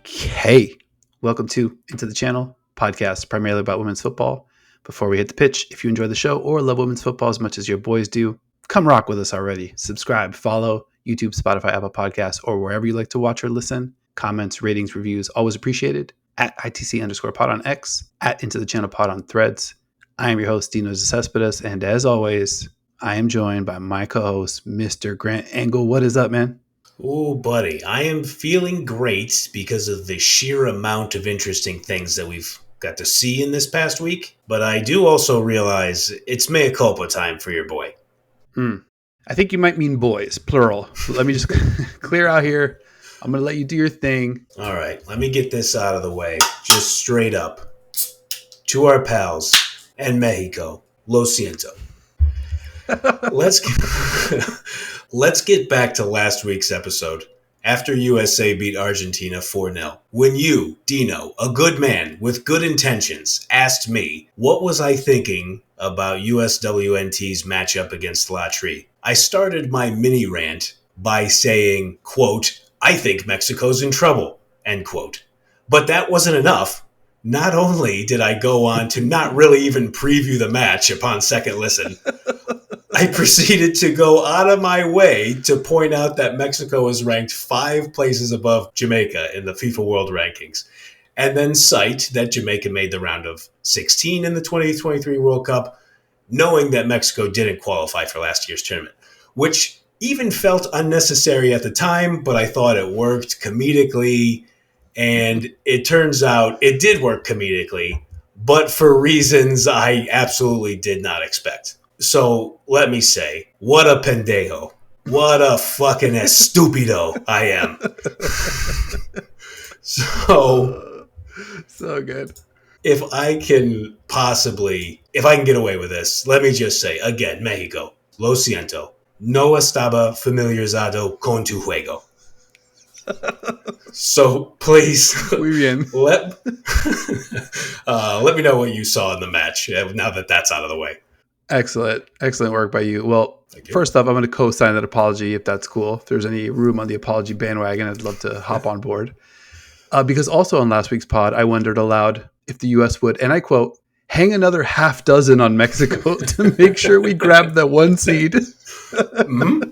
Okay. Welcome to Into the Channel, podcast primarily about women's football. Before we hit the pitch, if you enjoy the show or love women's football as much as your boys do, come rock with us already. Subscribe, follow YouTube, Spotify, Apple Podcasts, or wherever you like to watch or listen. Comments, ratings, reviews, always appreciated. At ITC_pod on X, at Into the Channel pod on Threads. I am your host, Dino Cespedes, and as always, I am joined by my co-host, Mr. Grant Angle. What is up, man? Oh, buddy, I am feeling great because of the sheer amount of interesting things that we've got to see in this past week. But I do also realize it's mea culpa time for your boy. I think you might mean boys, plural. Let me just clear out here. I'm going to let you do your thing. All right, let me get this out of the way. Just straight up. To our pals and Mexico, lo siento. Let's get back to last week's episode. After USA beat Argentina 4-0, when you, Dino, a good man with good intentions, asked me, what was I thinking about USWNT's matchup against La Tri? I started my mini rant by saying, quote, I think Mexico's in trouble, end quote. But that wasn't enough. Not only did I go on to not really even preview the match upon second listen, I proceeded to go out of my way to point out that Mexico is ranked 5 places above Jamaica in the FIFA World Rankings, and then cite that Jamaica made the round of 16 in the 2023 World Cup, knowing that Mexico didn't qualify for last year's tournament, which even felt unnecessary at the time, but I thought it worked comedically, and it turns out it did work comedically, but for reasons I absolutely did not expect. So let me say, what a pendejo. What a fucking estupido I am. So good. If I can get away with this, let me just say, again, Mexico, lo siento, no estaba familiarizado con tu juego. So please, let me know what you saw in the match now that that's out of the way. Excellent work by you. Well, first off, I'm going to co-sign that apology if that's cool. If there's any room on the apology bandwagon, I'd love to hop on board. Because also on last week's pod, I wondered aloud if the U.S. would, and I quote, hang another half dozen on Mexico to make sure we grab that 1 seed. Mm-hmm.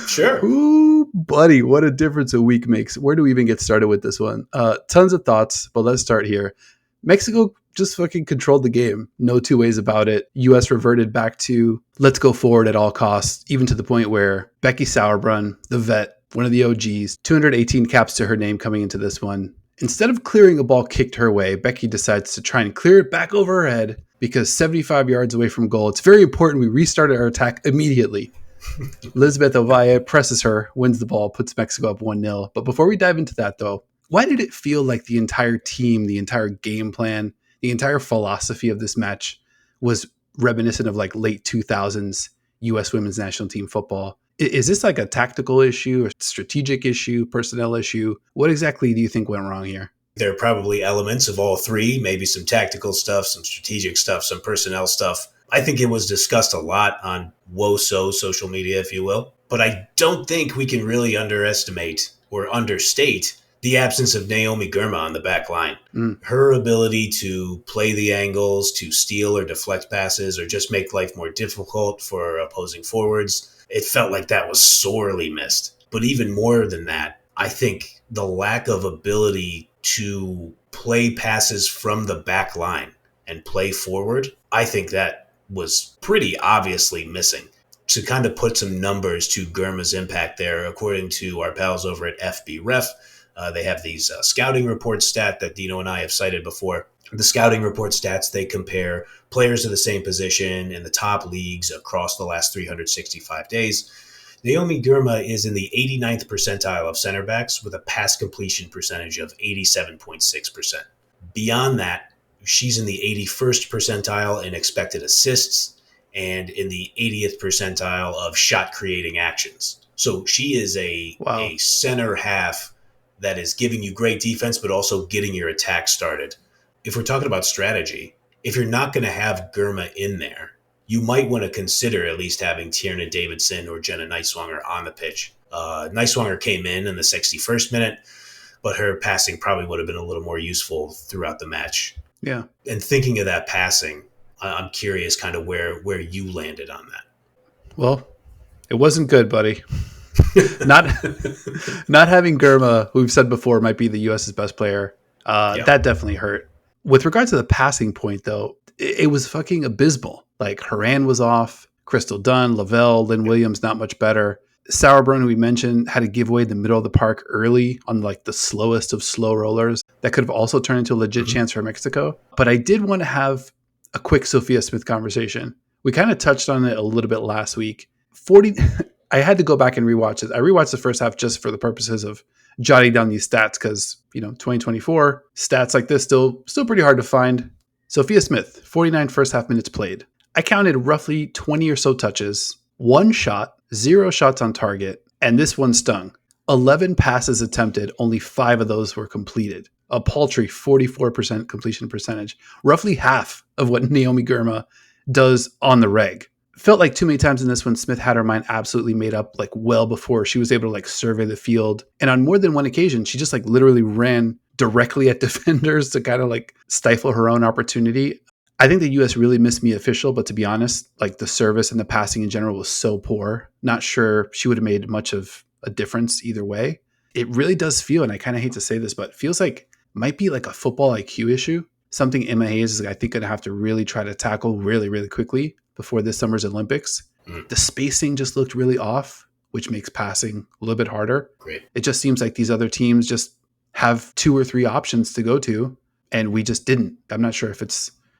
Sure. Ooh, buddy, what a difference a week makes. Where do we even get started with this one? Tons of thoughts, but let's start here. Mexico just fucking controlled the game. No two ways about it. U.S. reverted back to let's go forward at all costs, even to the point where Becky Sauerbrunn, the vet, one of the OGs, 218 caps to her name coming into this one. Instead of clearing a ball kicked her way, Becky decides to try and clear it back over her head because 75 yards away from goal, it's very important we restarted our attack immediately. Elizabeth Ovalle presses her, wins the ball, puts Mexico up 1-0. But before we dive into that, though, why did it feel like the entire team, the entire game plan, the entire philosophy of this match was reminiscent of like late 2000s U.S. women's national team football? Is this like a tactical issue, a strategic issue, personnel issue? What exactly do you think went wrong here? There are probably elements of all three, maybe some tactical stuff, some strategic stuff, some personnel stuff. I think it was discussed a lot on WOSO social media, if you will. But I don't think we can really underestimate or understate the absence of Naomi Girma on the back line. Her ability to play the angles, to steal or deflect passes, or just make life more difficult for opposing forwards, it felt like that was sorely missed. But even more than that, I think the lack of ability to play passes from the back line and play forward, I think that was pretty obviously missing. To kind of put some numbers to Girma's impact there, according to our pals over at FB Ref, they have these scouting report stat that Dino and I have cited before. The scouting report stats, they compare players of the same position in the top leagues across the last 365 days. Naomi Girma is in the 89th percentile of center backs with a pass completion percentage of 87.6%. Beyond that, she's in the 81st percentile in expected assists and in the 80th percentile of shot creating actions. So she is a center half that is giving you great defense, but also getting your attack started. If we're talking about strategy, if you're not going to have Girma in there, you might want to consider at least having Tierna Davidson or Jenna Neiswanger on the pitch. Neiswanger came in the 61st minute, but her passing probably would have been a little more useful throughout the match. Yeah. And thinking of that passing, I'm curious kind of where you landed on that. Well, it wasn't good, buddy. not not having Germa, who we've said before might be the U.S.'s best player, that definitely hurt. With regards to the passing point, though, it was fucking abysmal. Like, Horan was off, Crystal Dunn, Lavelle, Lynn Williams, not much better. Sauerbrunn, who we mentioned, had a giveaway in the middle of the park early on like the slowest of slow rollers. That could have also turned into a legit chance for Mexico. But I did want to have a quick Sophia Smith conversation. We kind of touched on it a little bit last week. I had to go back and rewatch it. I rewatched the first half just for the purposes of jotting down these stats because, 2024, stats like this still pretty hard to find. Sophia Smith, 49 first half minutes played. I counted roughly 20 or so touches, 1 shot, 0 shots on target, and this one stung. 11 passes attempted, only 5 of those were completed. A paltry 44% completion percentage, roughly half of what Naomi Girma does on the reg. Felt like too many times in this one, Smith had her mind absolutely made up, like well before she was able to like survey the field. And on more than one occasion, she just like literally ran directly at defenders to kind of like stifle her own opportunity. I think the U.S. really missed Mia Official, but to be honest, like the service and the passing in general was so poor. Not sure she would have made much of a difference either way. It really does feel, and I kind of hate to say this, but it feels like might be like a football IQ issue. Something Emma Hayes is, I think, going to have to really try to tackle really, really quickly before this summer's Olympics. The spacing just looked really off, which makes passing a little bit harder. Great. It just seems like these other teams just have 2 or 3 options to go to, and we just didn't. I'm not sure if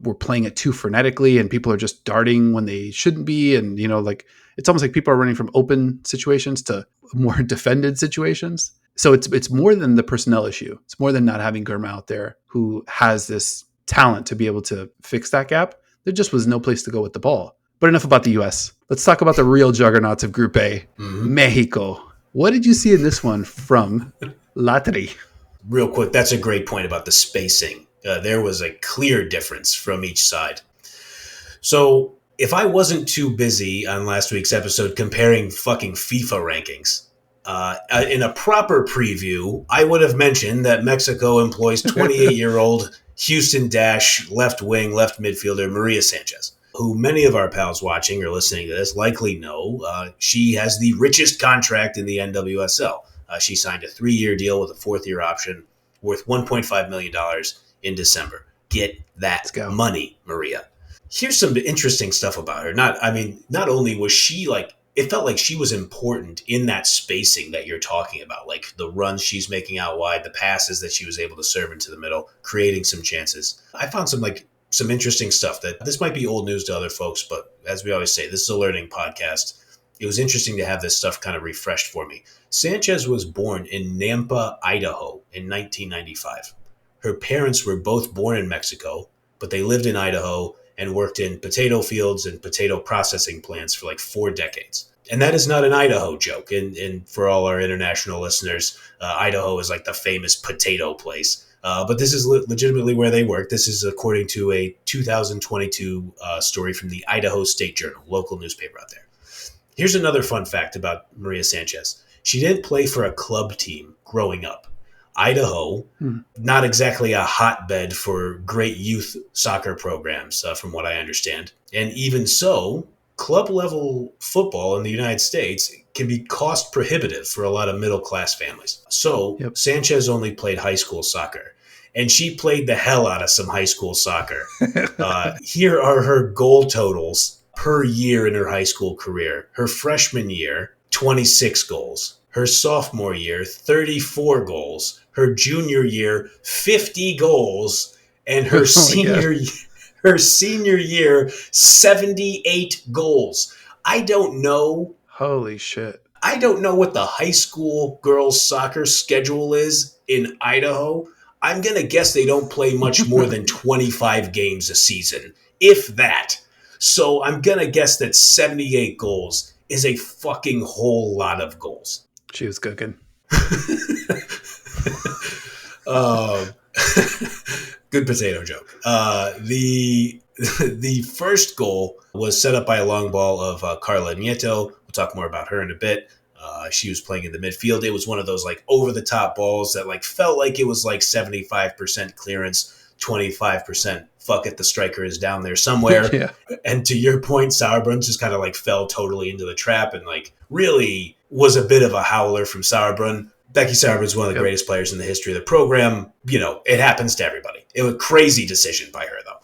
we're playing it too frenetically and people are just darting when they shouldn't be. And, like it's almost like people are running from open situations to more defended situations. So it's more than the personnel issue. It's more than not having Girma out there who has this talent to be able to fix that gap. There just was no place to go with the ball. But enough about the U.S. Let's talk about the real juggernauts of Group A, Mexico. What did you see in this one from Latri? Real quick, that's a great point about the spacing. There was a clear difference from each side. So if I wasn't too busy on last week's episode comparing fucking FIFA rankings, in a proper preview, I would have mentioned that Mexico employs 28-year-old Houston Dash left wing, left midfielder Maria Sanchez, who many of our pals watching or listening to this likely know. She has the richest contract in the NWSL. She signed a 3-year deal with a 4th-year option worth $1.5 million in December. Get that money, Maria. Here's some interesting stuff about her. Not only was she it felt like she was important in that spacing that you're talking about, like the runs she's making out wide, the passes that she was able to serve into the middle, creating some chances. I found some interesting stuff that this might be old news to other folks, but as we always say, this is a learning podcast. It was interesting to have this stuff kind of refreshed for me. Sanchez was born in Nampa, Idaho in 1995. Her parents were both born in Mexico, but they lived in Idaho and worked in potato fields and potato processing plants for like 4 decades. And that is not an Idaho joke. And for all our international listeners, Idaho is like the famous potato place. But this is legitimately where they work. This is according to a 2022 story from the Idaho State Journal, local newspaper out there. Here's another fun fact about Maria Sanchez. She didn't play for a club team growing up. Idaho, not exactly a hotbed for great youth soccer programs, from what I understand. And even so, club-level football in the United States can be cost prohibitive for a lot of middle-class families. So Sanchez only played high school soccer, and she played the hell out of some high school soccer. Here are her goal totals per year in her high school career. Her freshman year, 26 goals. Her sophomore year, 34 goals. Her junior year, 50 goals. And her senior year, 78 goals. I don't know. Holy shit. I don't know what the high school girls soccer schedule is in Idaho. I'm going to guess they don't play much more than 25 games a season, if that. So I'm going to guess that 78 goals is a fucking whole lot of goals. She was cooking. Good potato joke. The first goal was set up by a long ball of Carla Nieto. We'll talk more about her in a bit. She was playing in the midfield. It was one of those like over the top balls that like felt like it was like 75% clearance, 25% fuck it, the striker is down there somewhere. Yeah. And to your point, Sauerbrunn just kind of like fell totally into the trap and like really was a bit of a howler from Sauerbrunn. Becky Sauerbrunn is one of the greatest players in the history of the program. You know, it happens to everybody. It was a crazy decision by her, though.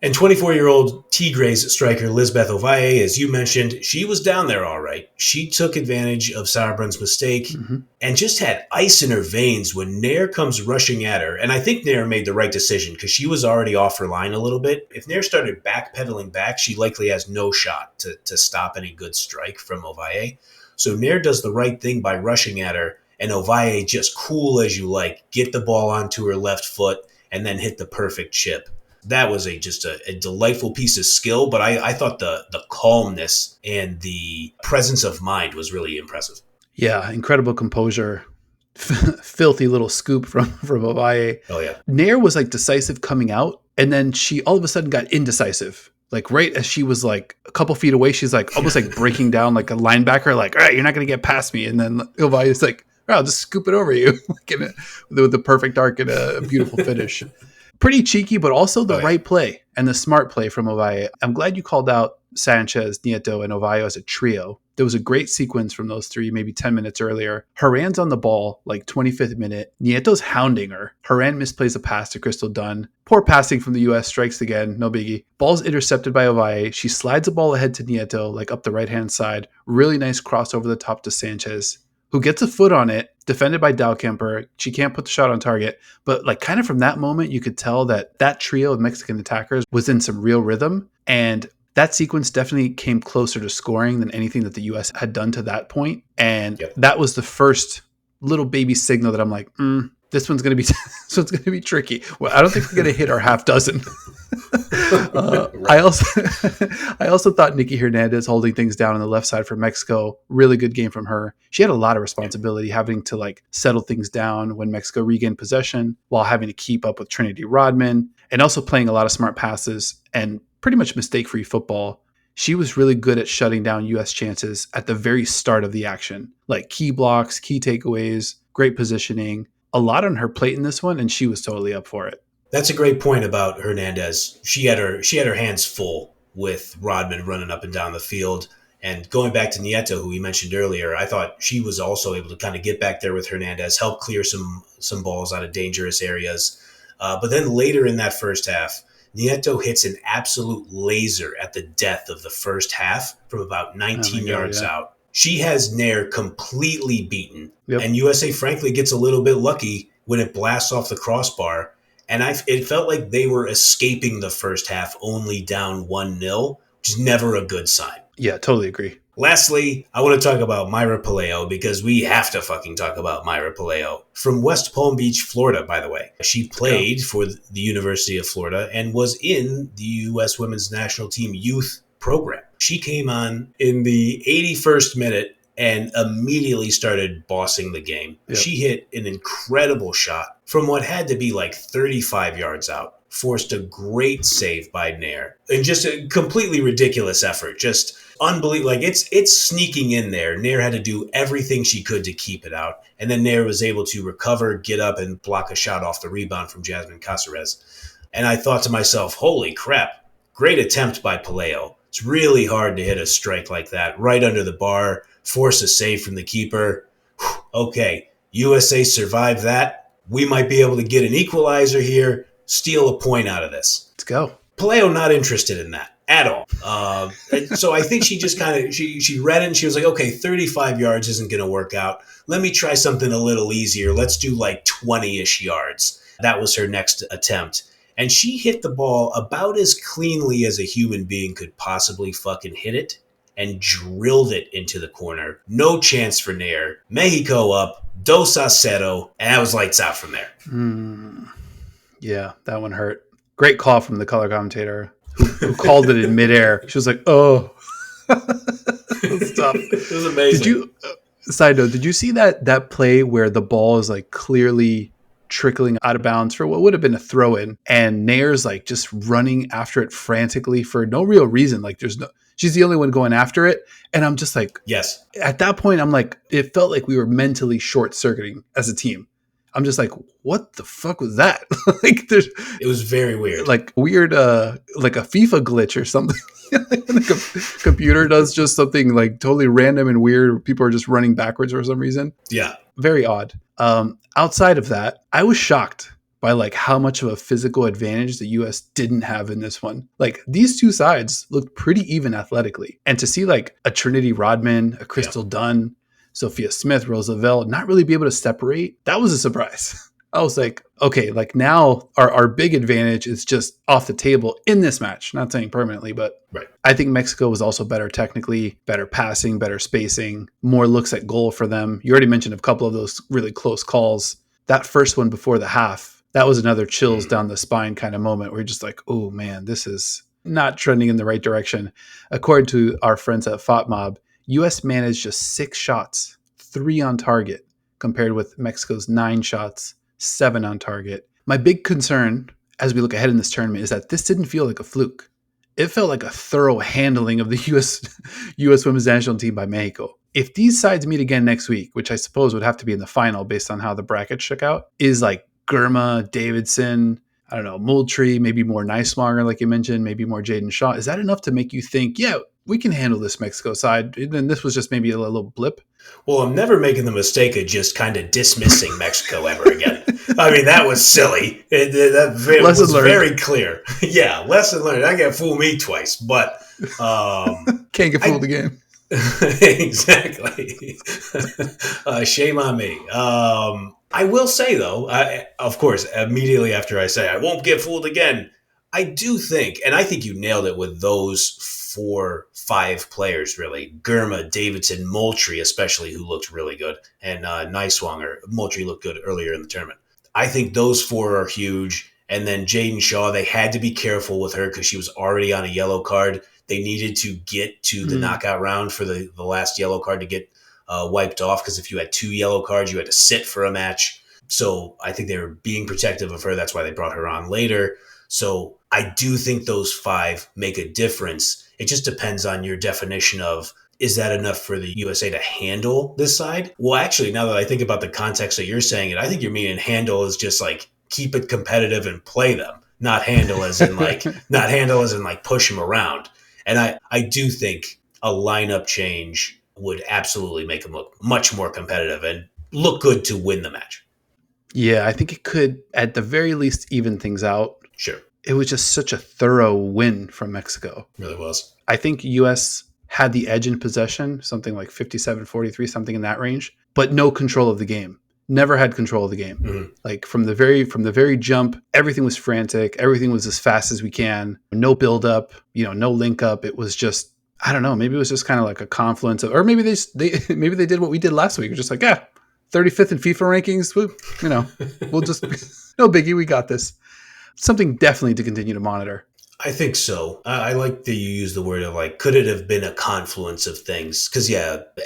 And 24-year-old Tigres striker Lisbeth Ovalle, as you mentioned, she was down there all right. She took advantage of Sauerbrunn's mistake and just had ice in her veins when Nair comes rushing at her. And I think Nair made the right decision because she was already off her line a little bit. If Nair started backpedaling back, she likely has no shot to stop any good strike from Ovalle. So Nair does the right thing by rushing at her, and Ovalle, just cool as you like, get the ball onto her left foot and then hit the perfect chip. That was just a delightful piece of skill, but I thought the calmness and the presence of mind was really impressive. Yeah, incredible composure. Filthy little scoop from Ovalle. Oh, yeah. Nair was like decisive coming out, and then she all of a sudden got indecisive. Like right as she was like a couple feet away, she's like almost like breaking down like a linebacker, like, all right, you're not going to get past me. And then Ovalle is like, oh, I'll just scoop it over you with the perfect arc and a beautiful finish. Pretty cheeky, but also the right play and the smart play from Ovalle. I'm glad you called out Sanchez, Nieto, and Ovalle as a trio. There was a great sequence from those three, maybe 10 minutes earlier. Haran's on the ball, like 25th minute. Nieto's hounding her. Haran misplays a pass to Crystal Dunn. Poor passing from the U.S. Strikes again, no biggie. Ball's intercepted by Ovalle. She slides the ball ahead to Nieto, like up the right-hand side. Really nice cross over the top to Sanchez, who gets a foot on it, defended by Dahlkemper. She can't put the shot on target. But like kind of from that moment, you could tell that trio of Mexican attackers was in some real rhythm. And that sequence definitely came closer to scoring than anything that the U.S. had done to that point. And that was the first little baby signal that I'm like, this one's going to be tricky. Well, I don't think we're going to hit our half dozen. I also thought Nikki Hernandez holding things down on the left side for Mexico, really good game from her. She had a lot of responsibility having to like settle things down when Mexico regained possession while having to keep up with Trinity Rodman and also playing a lot of smart passes and pretty much mistake-free football. She was really good at shutting down U.S. chances at the very start of the action, like key blocks, key takeaways, great positioning. A lot on her plate in this one, and she was totally up for it. That's a great point about Hernandez. She had her hands full with Rodman running up and down the field. And going back to Nieto, who we mentioned earlier, I thought she was also able to kind of get back there with Hernandez, help clear some balls out of dangerous areas. But then later in that first half, Nieto hits an absolute laser at the death of the first half from about 19 yards out. She has Nair completely beaten. And USA, frankly, gets a little bit lucky when it blasts off the crossbar. And it felt like they were escaping the first half only down 1-0, which is never a good sign. Yeah, totally agree. Lastly, I want to talk about Mayra Pelayo because we have to fucking talk about Mayra Pelayo. From West Palm Beach, Florida, by the way. She played for the University of Florida and was in the U.S. Women's National Team youth program. She came on in the 81st minute and immediately started bossing the game. She hit an incredible shot from what had to be like 35 yards out, forced a great save by Nair, and just a completely ridiculous effort. Just unbelievable. Like it's sneaking in there. Nair had to do everything she could to keep it out. And then Nair was able to recover, get up, and block a shot off the rebound from Jasmine Caceres. And I thought to myself, holy crap, great attempt by Pelayo. It's really hard to hit a strike like that right under the bar, force a save from the keeper. Okay, USA survived that. We might be able to get an equalizer here, steal a point out of this. Let's go. Pelayo not interested in that at all. So I think she just kind of, she read it and she was like, okay, 35 yards isn't going to work out. Let me try something a little easier. Let's do like 20-ish yards. That was her next attempt. And she hit the ball about as cleanly as a human being could possibly fucking hit it and drilled it into the corner. No chance for Nair. Mexico up, 2-0, and that was lights out from there. Yeah, that one hurt. Great call from the color commentator who called it in midair. She was like, oh. That's tough. It was amazing. Side note, did you see that play where the ball is like clearly trickling out of bounds for what would have been a throw-in, and Nair's like just running after it frantically for no real reason? Like She's the only one going after it. And I'm just like, Yes. at that point, I'm like, it felt like we were mentally short circuiting as a team. I'm just like, what the fuck was that? Like, there's It was very weird. like weird, like a FIFA glitch or something. Like the computer does just something like totally random and weird. People are just running backwards for some reason. Yeah. Very odd. Outside of that, I was shocked by like how much of a physical advantage the US didn't have in this one. Like these two sides looked pretty even athletically. And to see like a Trinity Rodman, a Crystal Dunn, Sophia Smith, Rose Lavelle not really be able to separate, that was a surprise. I was like, okay, like now our big advantage is just off the table in this match. Not saying permanently, but right. I think Mexico was also better technically, better passing, better spacing, more looks at goal for them. You already mentioned a couple of those really close calls. That first one before the half, that was another chills down the spine kind of moment where you're just like, oh man, this is not trending in the right direction. According to our friends at FOTMob, US managed just 6 shots, 3 on target, compared with Mexico's 9 shots, 7 on target. My big concern as we look ahead in this tournament is that this didn't feel like a fluke. It felt like a thorough handling of the US women's national team by Mexico. If these sides meet again next week, which I suppose would have to be in the final based on how the bracket shook out, is like Germa, Davidson, I don't know, Moultrie, maybe more Neiswanger, like you mentioned, maybe more Jaden Shaw. Is that enough to make you think, yeah, we can handle this Mexico side? And then this was just maybe a little blip. Well, I'm never making the mistake of just kind of dismissing Mexico ever again. I mean, that was silly. It was very clear. Yeah, lesson learned. I can't fool me twice, but can't get fooled again. Exactly. Shame on me. I will say, though, of course, immediately after I say I won't get fooled again, I do think, and I think you nailed it with those 4-5 players, really. Germa, Davidson, Moultrie, especially, who looked really good, and Neiswanger. Moultrie looked good earlier in the tournament. I think those 4 are huge. And then Jaden Shaw, they had to be careful with her because she was already on a yellow card. They needed to get to the knockout round for the last yellow card to get wiped off, because if you had 2 yellow cards, you had to sit for a match. So I think they were being protective of her. That's why they brought her on later. So I do think those 5 make a difference. It just depends on your definition of, is that enough for the USA to handle this side? Well, actually, now that I think about the context that you're saying it, I think you're meaning handle is just like keep it competitive and play them, not handle as in like push them around. And I do think a lineup change would absolutely make them look much more competitive and look good to win the match. Yeah, I think it could, at the very least, even things out. Sure. It was just such a thorough win from Mexico. It really was. I think US had the edge in possession, something like 57-43, something in that range, but no control of the game. Never had control of the game. Mm-hmm. Like from the very jump, everything was frantic. Everything was as fast as we can. No build up, no link up. It was just, I don't know. Maybe it was just kind of like a confluence of, or maybe maybe they did what we did last week. We're just like, 35th in FIFA rankings. We'll just, no biggie. We got this. Something definitely to continue to monitor. I think so. I like that you use the word of like, could it have been a confluence of things? Because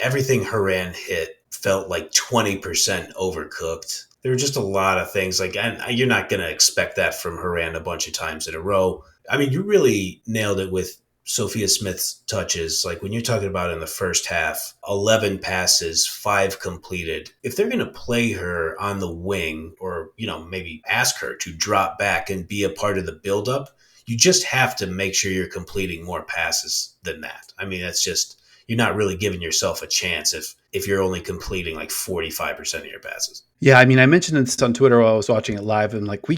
everything Haran hit felt like 20% overcooked. There were just a lot of things like, and you're not going to expect that from Haran a bunch of times in a row. I mean, you really nailed it with Sophia Smith's touches. Like when you're talking about in the first half, 11 passes, 5 completed. If they're going to play her on the wing or, maybe ask her to drop back and be a part of the buildup, you just have to make sure you're completing more passes than that. I mean, that's just, you're not really giving yourself a chance if you're only completing like 45% of your passes. Yeah, I mean, I mentioned this on Twitter while I was watching it live, and like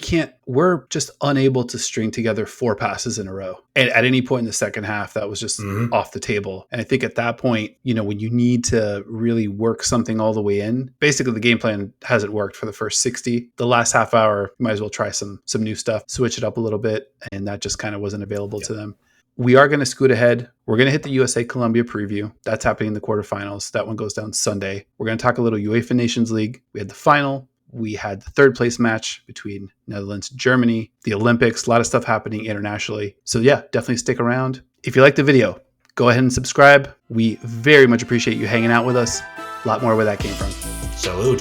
we're just unable to string together 4 passes in a row. And at any point in the second half, that was just off the table. And I think at that point, when you need to really work something all the way in, basically the game plan hasn't worked for the first 60. The last half hour, you might as well try some new stuff, switch it up a little bit, and that just kind of wasn't available to them. We are going to scoot ahead. We're going to hit the USA-Colombia preview. That's happening in the quarterfinals. That one goes down Sunday. We're going to talk a little UEFA Nations League. We had the final. We had the 3rd place match between Netherlands and Germany. The Olympics. A lot of stuff happening internationally. So yeah, definitely stick around. If you like the video, go ahead and subscribe. We very much appreciate you hanging out with us. A lot more where that came from. Salud.